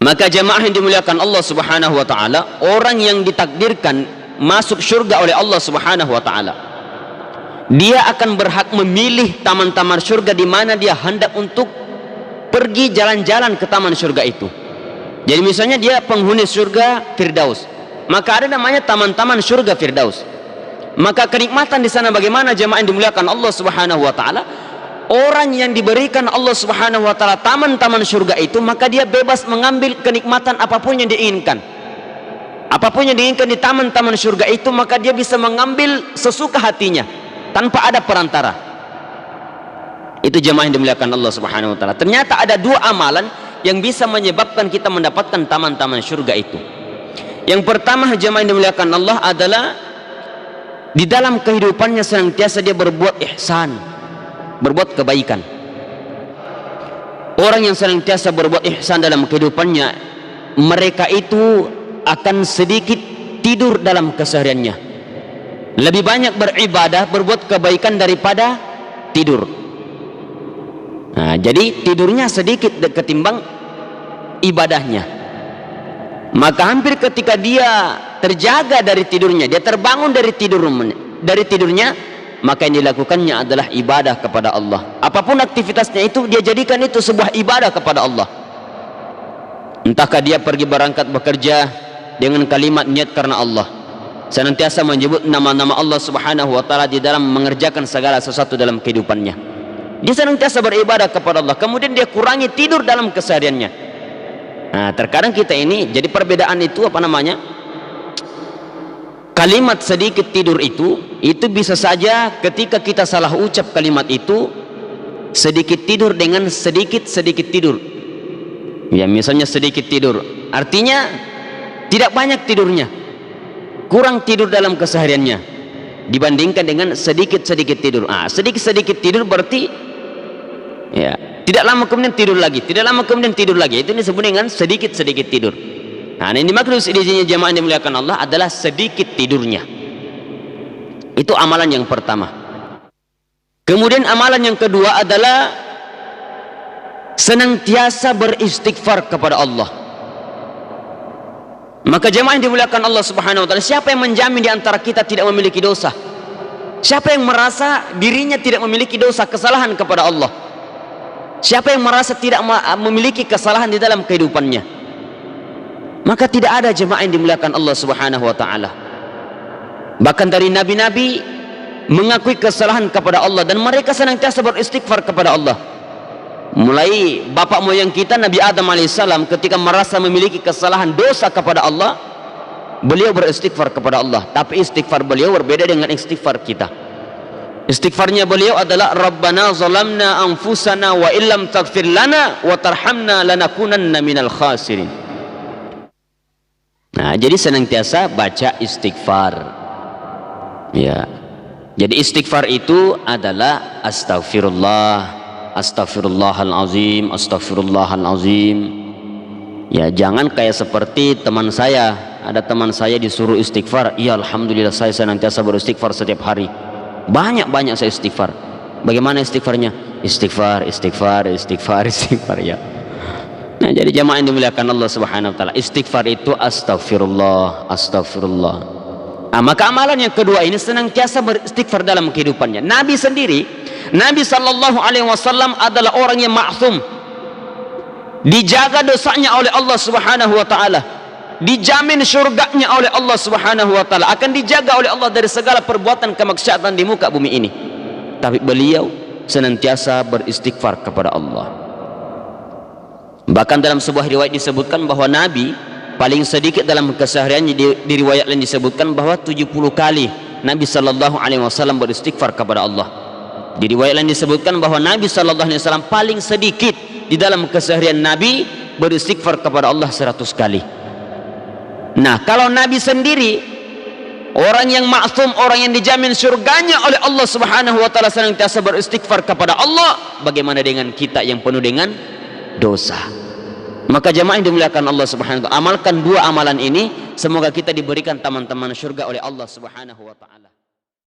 Maka jamaah yang dimuliakan Allah Subhanahu wa taala, orang yang ditakdirkan masuk surga oleh Allah Subhanahu wa taala, dia akan berhak memilih taman-taman surga di mana dia hendak untuk pergi jalan-jalan ke taman surga itu. Jadi misalnya dia penghuni surga Firdaus, maka ada namanya taman-taman surga Firdaus. Maka kenikmatan di sana bagaimana jemaah yang dimuliakan Allah Subhanahu wa taala? Orang yang diberikan Allah Subhanahu wa taala taman-taman surga itu, maka dia bebas mengambil kenikmatan apapun yang diinginkan. Apapun yang diinginkan di taman-taman surga itu, maka dia bisa mengambil sesuka hatinya tanpa ada perantara. Itu jemaah yang dimuliakan Allah Subhanahu wa taala. Ternyata ada dua amalan yang bisa menyebabkan kita mendapatkan taman-taman surga itu. Yang pertama jemaah yang dimuliakan Allah adalah di dalam kehidupannya senantiasa dia berbuat ihsan, berbuat kebaikan. Orang yang senantiasa berbuat ihsan dalam kehidupannya, mereka itu akan sedikit tidur dalam kesehariannya, lebih banyak beribadah, berbuat kebaikan daripada tidur. Nah, jadi tidurnya sedikit ketimbang ibadahnya. Maka hampir ketika dia terjaga dari tidurnya, dia terbangun dari tidurnya, maka yang dilakukannya adalah ibadah kepada Allah. Apapun aktivitasnya itu, dia jadikan itu sebuah ibadah kepada Allah. Entahkah dia pergi berangkat bekerja dengan kalimat niat karena Allah, senantiasa menyebut nama-nama Allah Subhanahu wa taala di dalam mengerjakan segala sesuatu dalam kehidupannya. Dia senantiasa beribadah kepada Allah, kemudian dia kurangi tidur dalam kesehariannya. Nah, terkadang kita ini jadi perbedaan itu apa namanya? Kalimat sedikit tidur itu bisa saja ketika kita salah ucap kalimat itu, sedikit tidur dengan sedikit tidur. Ya, misalnya sedikit tidur, artinya tidak banyak tidurnya, kurang tidur dalam kesehariannya dibandingkan dengan sedikit tidur. Sedikit tidur berarti ya, tidak lama kemudian tidur lagi, tidak lama kemudian tidur lagi. Itu disebut dengan sedikit tidur. Nah, yang dimaksud di sini jemaah yang dimuliakan Allah adalah sedikit tidurnya. Itu amalan yang pertama. Kemudian amalan yang kedua adalah senantiasa beristighfar kepada Allah. Maka jemaah yang dimuliakan Allah Subhanahu wa taala, siapa yang menjamin di antara kita tidak memiliki dosa? Siapa yang merasa dirinya tidak memiliki dosa, kesalahan kepada Allah? Siapa yang merasa tidak memiliki kesalahan di dalam kehidupannya? Maka tidak ada jemaah yang dimuliakan Allah Subhanahu wa taala. Bahkan dari nabi-nabi mengakui kesalahan kepada Allah dan mereka senantiasa beristighfar kepada Allah. Mulai bapak moyang kita Nabi Adam alaihissalam, ketika merasa memiliki kesalahan dosa kepada Allah, beliau beristighfar kepada Allah. Tapi istighfar beliau berbeda dengan istighfar kita. Istighfarnya beliau adalah Rabbana zalamna anfusana wa illam taghfir lana wa tarhamna lanakunanna minal khasirin. Nah, jadi senantiasa baca istighfar. Ya. Jadi istighfar itu adalah astagfirullah, astagfirullahalazim, astagfirullahalazim. Ya, jangan kayak seperti teman saya. Ada teman saya disuruh istighfar, ya alhamdulillah saya senantiasa beristighfar setiap hari. Banyak saya istighfar. Bagaimana istighfarnya? Istighfar ya. Nah, jadi jamaah yang dimuliakan Allah Subhanahu wa taala, istighfar itu astagfirullah. Maka amalan yang kedua ini senantiasa beristighfar dalam kehidupannya. Nabi sendiri, Nabi sallallahu alaihi wasallam adalah orang yang ma'sum, dijaga dosanya oleh Allah Subhanahu wa taala, dijamin surganya oleh Allah Subhanahu wa taala, akan dijaga oleh Allah dari segala perbuatan kemaksiatan di muka bumi ini. Tapi beliau senantiasa beristighfar kepada Allah. Bahkan dalam sebuah riwayat disebutkan bahwa Nabi paling sedikit dalam kesehariannya, di riwayat lain disebutkan bahwa 70 kali Nabi sallallahu alaihi wasallam beristighfar kepada Allah. Di riwayat lain disebutkan bahwa Nabi sallallahu alaihi wasallam paling sedikit di dalam keseharian Nabi beristighfar kepada Allah 100 kali. Nah, kalau Nabi sendiri orang yang maksum, orang yang dijamin surganya oleh Allah Subhanahu wa taala, senantiasa beristighfar kepada Allah, bagaimana dengan kita yang penuh dengan dosa? Maka jemaah yang dimuliakan Allah Subhanahu wa taala, amalkan dua amalan ini, semoga kita diberikan taman-taman surga oleh Allah Subhanahu wa taala.